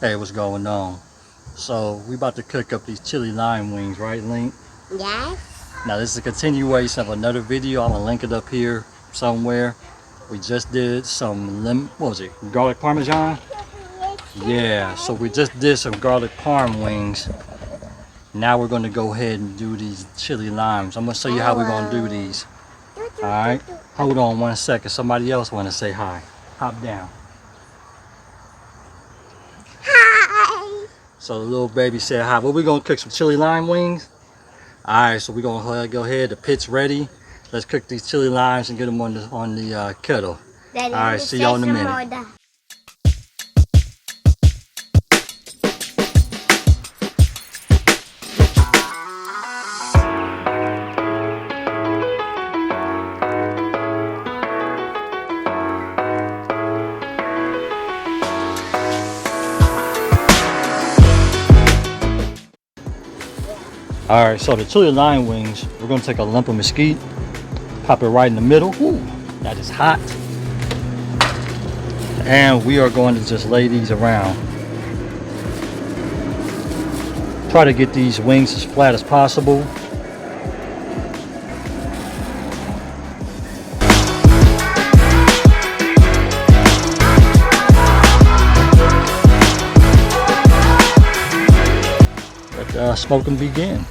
Hey, what's going on? So we about to cook up these chili lime wings, right, Link? Yes. Now this is a continuation of another video. I'm gonna link it up here somewhere. We just did some what was it? Garlic parmesan? Yeah. So we just did some garlic parm wings. Now we're gonna go ahead and do these chili limes. I'm gonna show you how we're gonna do these. All right. Hold on 1 second. Somebody else wanna say hi. Hop down. So the little baby said hi. Well, we're gonna cook some chili lime wings. Alright, so we're gonna go ahead, the pit's ready. Let's cook these chili limes and get them on the kettle. Alright, see y'all in a minute. Alright, so the chili lime wings, we're going to take a lump of mesquite, pop it right in the middle. Ooh, that is hot. And we are going to just lay these around. Try to get these wings as flat as possible. Let smoking begin.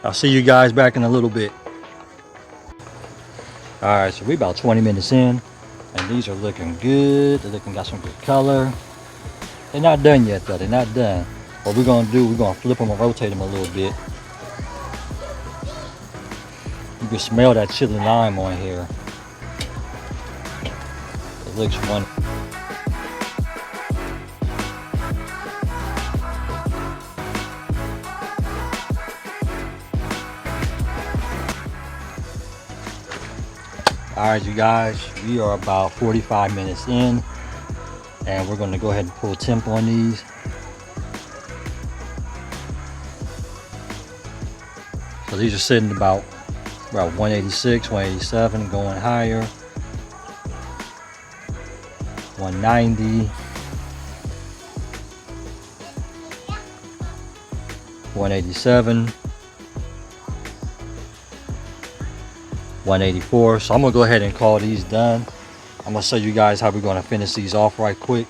I'll see you guys back in a little bit. Alright, so we're about 20 minutes in, and these are looking good. They're got some good color. They're not done yet though, they're not done. What we're gonna do, we're gonna flip them and rotate them a little bit. You can smell that chili lime on here. It looks wonderful. Alright, you guys, we are about 45 minutes in, and we're going to go ahead and pull temp on these. So these are sitting about 186, 187, going higher, 190, 187. 184. So I'm gonna go ahead and call these done. I'm gonna show you guys how we're gonna finish these off right quick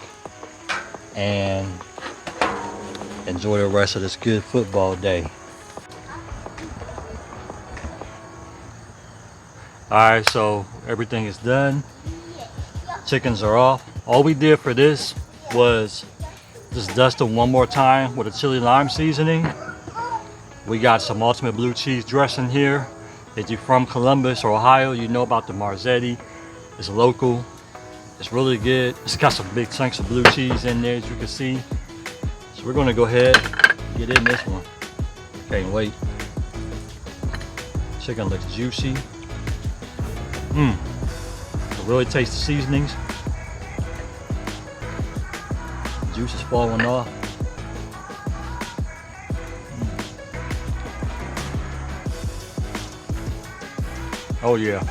and enjoy the rest of this good football day. Alright, so everything is done. Chickens are off. All we did for this was just dust them one more time with a chili lime seasoning. We got some ultimate blue cheese dressing here. If you're from Columbus or Ohio, you know about the Marzetti. It's local. It's really good. It's got some big chunks of blue cheese in there, as you can see. So we're gonna go ahead and get in this one. Can't wait. Chicken looks juicy. Really taste the seasonings. Juice is falling off. Oh yeah.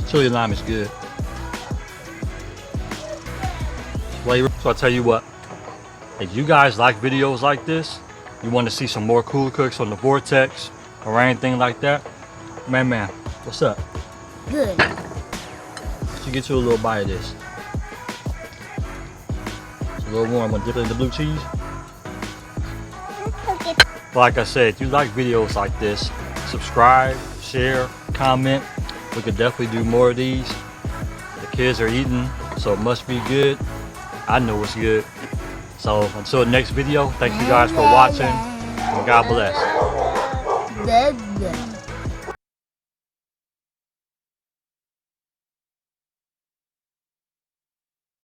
Chili lime is good. Flavor. So I'll tell you what, if you guys like videos like this, you want to see some more cool cooks on the Vortex or anything like that, man, what's up? Good. Let's get you a little bite of this. It's a little warm. I'm gonna dip it in the blue cheese. Like I said, if you like videos like this, subscribe, share, comment. We could definitely do more of these. The kids are eating, so it must be good. I know it's good. So until the next video, thank you guys for watching, and God bless.